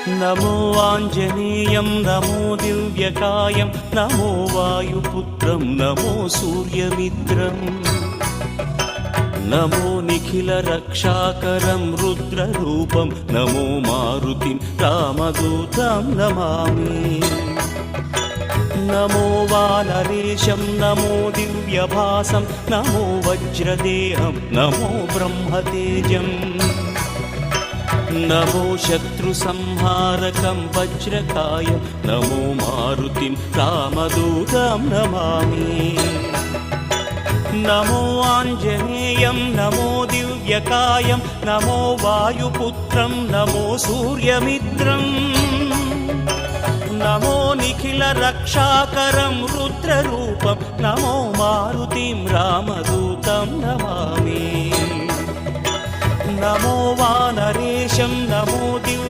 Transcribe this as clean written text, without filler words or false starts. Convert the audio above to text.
नमो आञ्जनेयं नमो दिव्यकायं नमो वायुपुत्रं नमो सूर्यमित्रम् नमो निखिलरक्षाकरं रुद्ररूपं नमो मारुतिं रामदूतं Namami नमो वानरेशं नमो दिव्यभासं नमो वज्रदेहं नमो ब्रह्मतेजम् नमो शत्रुसंहारकं वज्रकायं नमो मारुतिं रामदूतं Namami नमो आञ्जनेयं नमो दिव्यकायं नमो वायुपुत्रं नमो सूर्यमित्रम् नमो निखिलरक्षाकरं रुद्ररूपं नमो मारुतिं रामदूतं Namami नमो वानरेशं नमो